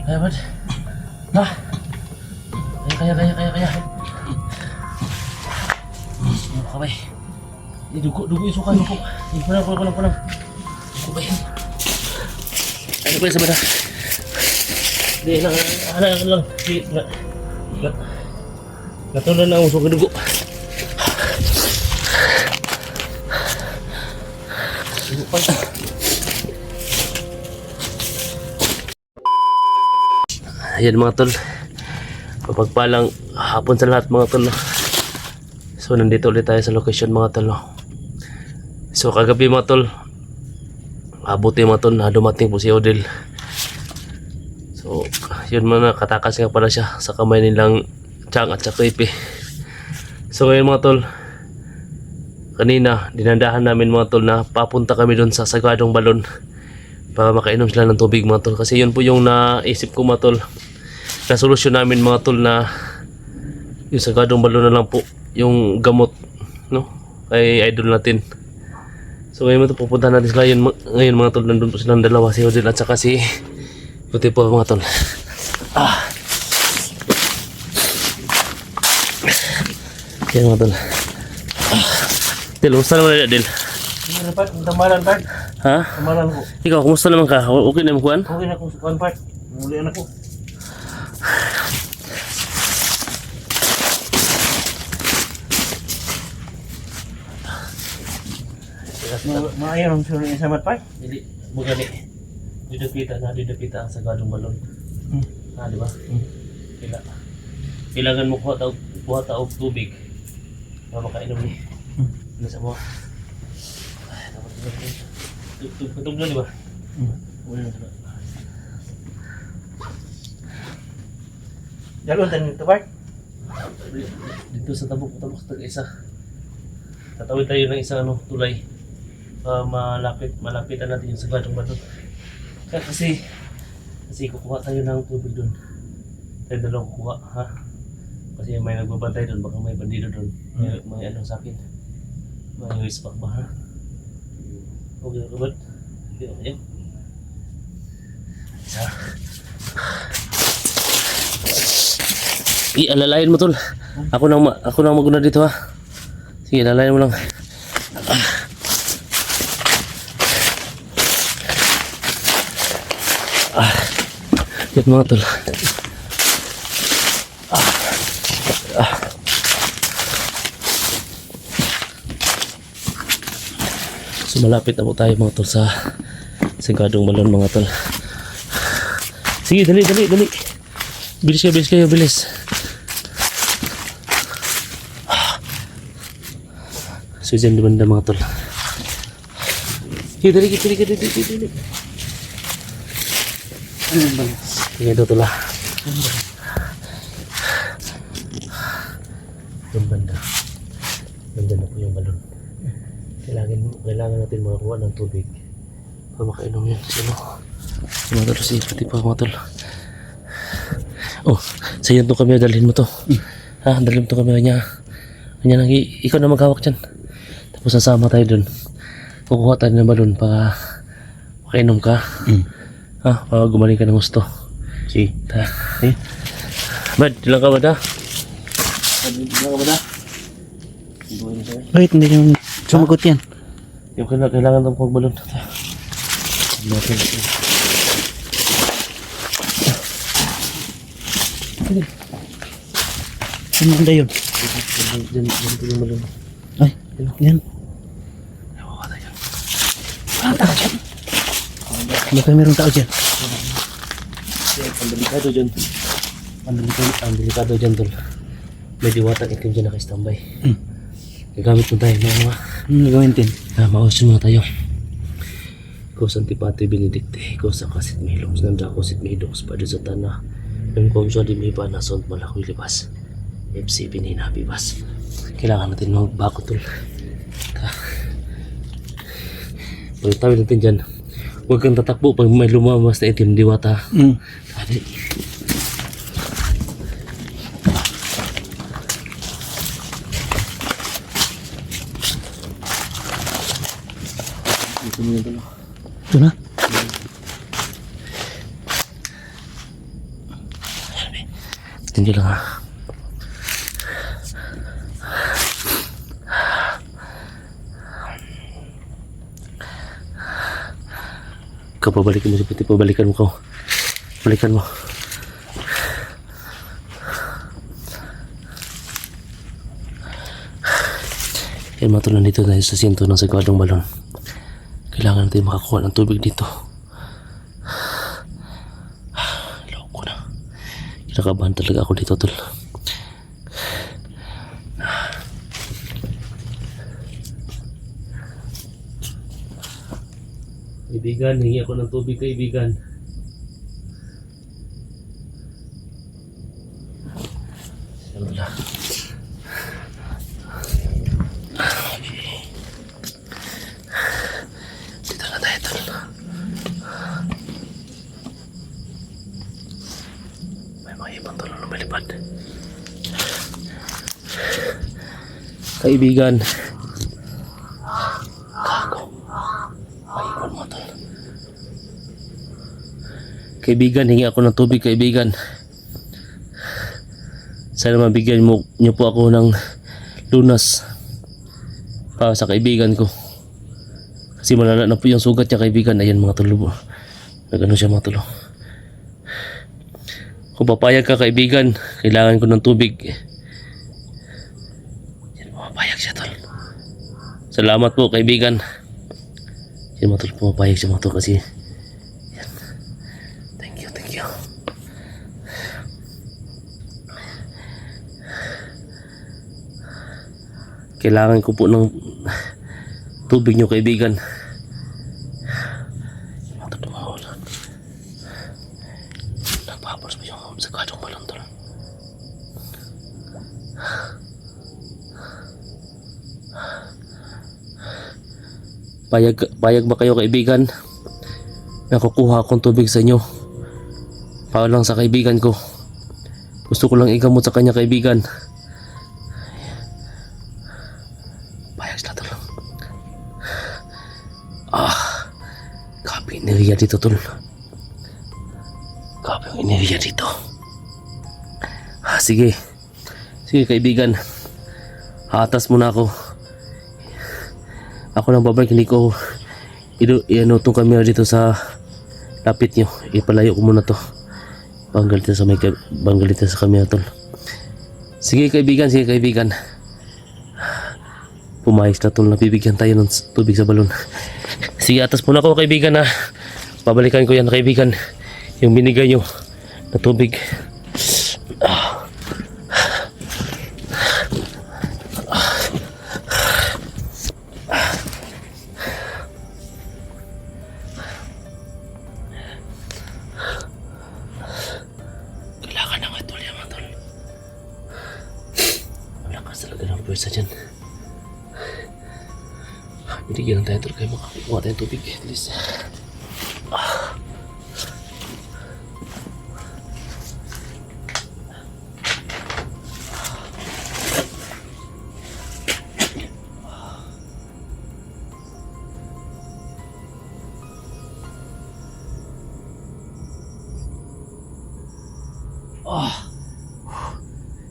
Kaya man. Ha? Kaya. Kamay. Dugo yung suka. Punang. Dugo ba yan? Ano ba yung sabada? Hindi, lang. Natulan na ang suka dugo. Dugo pa ito. Ayan mga tol. Kapagpalang hapon sa lahat mga tol. So nandito ulit tayo sa location mga tol. So kagabi mga tol, abuti mga tol na dumating po si Odel. So yun mga katakas nga pala siya sa kamay nilang Chang at saka Ipe. So ngayon mga tol, kanina dinandahan namin mga tol na papunta kami doon sa Sagradong Balon para makainom sila ng tubig mga tol. Kasi yun po yung naisip ko mga tol, na solusyon namin mga tol, na yung Sagradong Balon na lang po yung gamot, no, kay idol natin. So ngayon mga tol, pupunta natin sila ngayon mga tol. Nandun po silang dalawa, si Odel at saka si Puti po mga tol. Yan mga tol. Del, kumusta naman na Del? Ano part? Tamalan part? Ha? Tamalan ko. Ikaw, kumusta naman ka? Okay naman kuhan? Okay na kung sukan part. Muli na ko. Maayaw ang sulit sa mat part? Hindi, bukan eh. Didapita ang Sagradong Balon. Di ba? Kailangan mo kuha taog tubig para makainom ni. Ano sa mo? Tutog na, di ba? Wala na sila. Dalon tayo nito part? Dito sa tabok tag-isa. Tatawid tayo ng isang tulay. Malapitan natin yung Sagradong Balon. Kasi kukuha tayo ng tubig doon. Tayo dalawang kukuha, ha? Kasi may nagbabantay doon, baka may bandido doon. May ano sa akin. May wispak ba, ha? Okay na kabad? Okay. Isa. Alalayan mo tol. Ako nang maguna dito, ha? Sige, alalayan mo lang. Yan mga tol. So malapit na po tayo mga tol sa Sagradong Balon mga tol. Sige, dali. Bilis kayo. So dyan banda mga tol. Sige, dali. Sige, ito tol, ha. Yung banda. Nandyan na po yung balon. Kailangan natin makakuha ng tubig para makainom yun. So mga tol, si Puti pa mga tol. Oh, sa'yo ito kami, dalhin mo to. Ha, dalhin mo to kami kanya. Ikaw na maghawak dyan. Tapos sasama tayo dun. Kukuha tayo ng balon para makainom ka. Ha, para gumaling ka ng gusto. Si. Okay. Bad, ilang ka ba da? Wait, hindi naman sumagot yan. Yung kailangan ng pagbalon. Saan ang dayon? Diyan yung balon. Ay, yan. Walang tao dyan. Baka mayroong tao dyan. Ang delikado dyan. Ang delikado dyan tol. May diwatang itim dyan naka-standby. Gagamit mo tayo mga Ano gawin din? Mausin muna tayo. Kos antipati benedicte, kos akasit milong, nanda kosit midoks pada sa tanah. Yung komsyo di may pa nasont malakoy libas. FC bininabibas. Kailangan natin magbako tol. Pagtawid natin dyan, huwag kang tatakbo pag may lumabas na itim diwata. Tadi. Ito na. Ito na? Tingnan lang ha. Ikaw pabalikan mo si Puti, pabalikan mo ko. Balikan mo. Yan mga tol, nandito tayo sa sinto ng sagwadong balon. Kailangan natin makakuha ng tubig dito. Loko ko na. Kinakabahan talaga ako dito tol. Kaibigan, hingi ako ng tubig kaibigan. Wala. Dito na tayo tol. May mga ibang tol na lumalipad. Kaibigan. Kaibigan, hingi ako ng tubig kaibigan. Sana mabigyan niyo po ako ng lunas para sa kaibigan ko. Kasi malala na po yung sugat niya kaibigan. Ayan mga tulo. Nagano siya mga tulo. Kung papayag ka kaibigan, kailangan ko ng tubig. Yan, pumapayag siya tol. Salamat po kaibigan. Yan mga tol, pumapayag siya mga tol kasi thank you. Kailangan ko po ng tubig nyo kaibigan. Nagpapalos mo yung sagwadong balon tol. Payag ba kayo kaibigan? Nakukuha akong tubig sa inyo. Para lang sa kaibigan ko. Gusto ko lang igamot sa kanya kaibigan. Payag sila tol. Grabe yung enerhiya dito tol. Grabe yung enerhiya dito. Sige. Sige kaibigan. Hatas muna ako. Ako nang babalik, hindi ko iano itong camera dito sa lapit nyo. Ipalayo ko muna to. Banggal dito sa camera tol. Sige kaibigan. Pumayos na tol, nabibigyan tayo ng tubig sa balon. Sige, atas muna ako kaibigan ha. Babalikan ko yan kaibigan. Yung binigay nyo na tubig. Kailangan na nga tol yan mga tol. Malakas talaga ng pwersa dyan. Binigyan lang tayo tol kayo makakuha tayong tubig at least.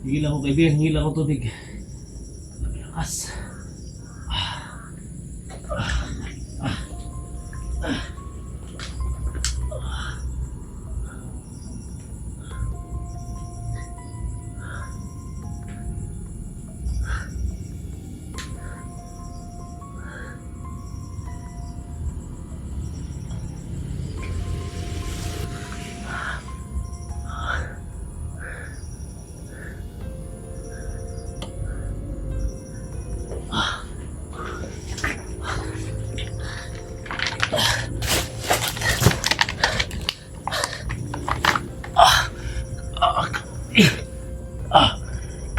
Higil ako kaibigan, higil ako tubig. Lakas.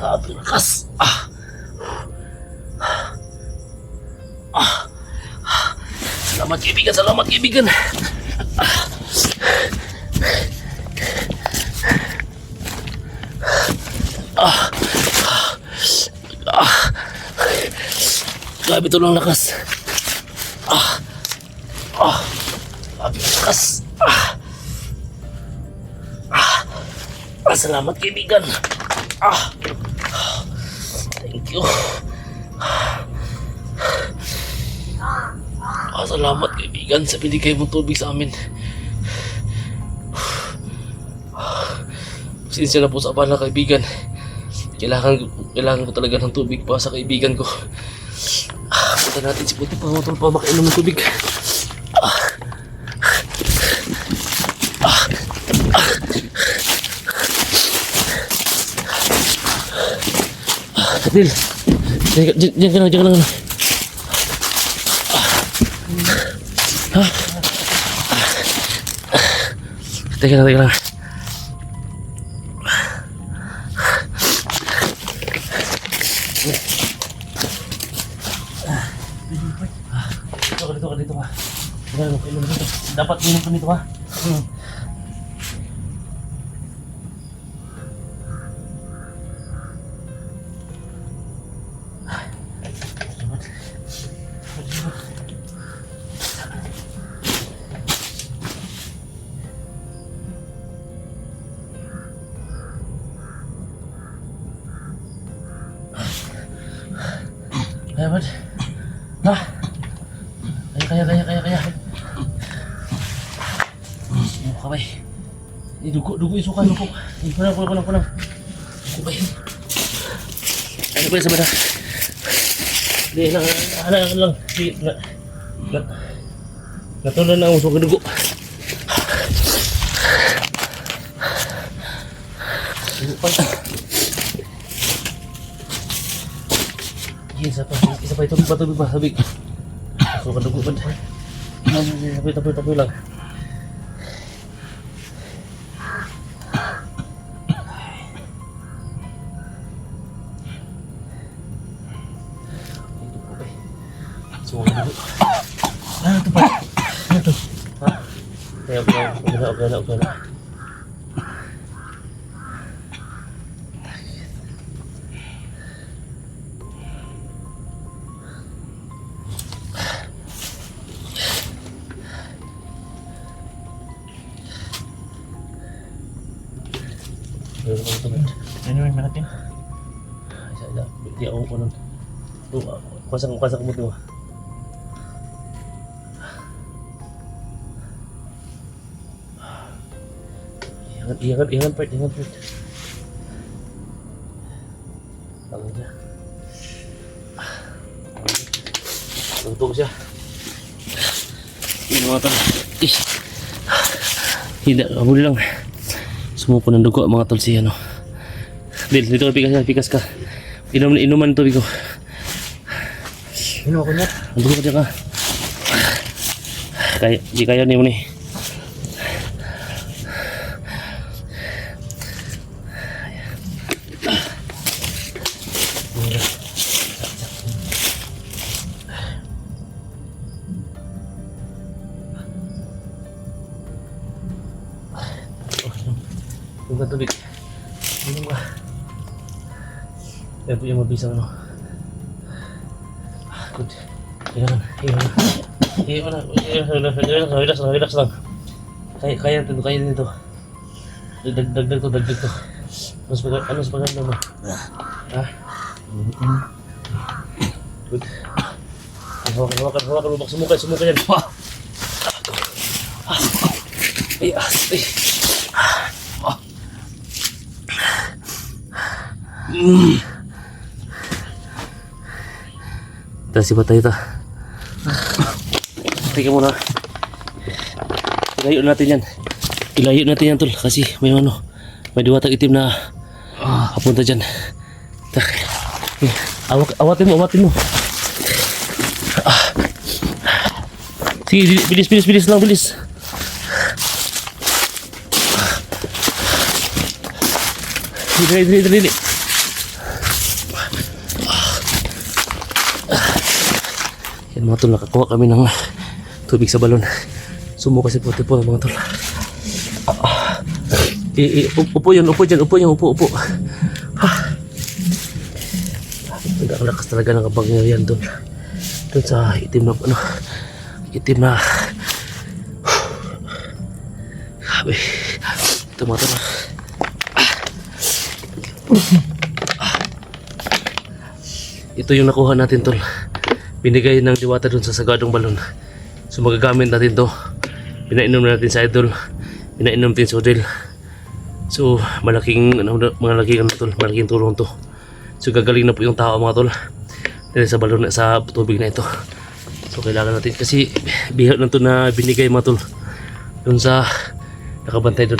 Grabe lakas. Salamat kaibigan. Grabe ito lang lakas. Grabe lakas. Salamat kaibigan. Thank you. Salamat kaibigan sa binigay mong tubig sa amin. Sinsya na po sa abala kaibigan. Kailangan ko talaga ng tubig pa sa kaibigan ko. Punta natin si Puti pa mga tol pa makainom ng tubig. Dil, diyan ka lang. Teka lang. Dito ka. Ilong dito. Dapat minum ka nito ha. Kaya ba? Kaya. Kabay. Dugo yung suka, dugo. Kulang. Kabay. Ano ba sa bada? Hindi lang. Natulan na ang suka dugo. Dugo pa. Isa pa ito ba? Sabi. Suka dugo pa. Tapoy lang. Suka dugo. Ano ito pa? Ano ito? Ha? Okay na. Ano yung natin? Di ako ko nun. Kuasa ko mo ito. Ingat part. Tangan niya. Tutok siya. Ini mga tol. Hindi, huli lang. Sumuko ng dugo mga tol siya no. Dito ka pikas ka. Inuman tubig ko. Ano ako niya? Ang dugo ka dyan ka. Di kaya ni mo ni. Tunggu tubig. Minum ka. Kaya po yung mabisa ano. Good. Relax lang. Kaya nito. Dagdag to. Ano sa paganda mo? Ha? Good. Hawakan mo. Sumuka yan. Ay. Tersi ba tayo ito? Teka muna. Ilayo natin yan tol. Kasi may diwatang itim na papunta dyan. Awatin mo. Sige, bilis lang. Dili. Yan mga tol, nakakuha kami ng tubig sa balon. Sumuka si Puti po mga tol. Upo dyan. Ang lakas talaga ng kapangyarihan doon sa itim na sabi ito mga tol. Ito yung nakuha natin tol. Binigay ng diwata dun sa sagadong balon. So magagamit natin to. Pinainom natin sa idol. Pinainom natin sa Odel. So malaking malaking tulong to. So gagaling na po yung tao mga tol. Dahil sa balon sa tubig na ito. So kailangan natin kasi bihag na to na binigay mga tol. Dun sa nakabantay dun.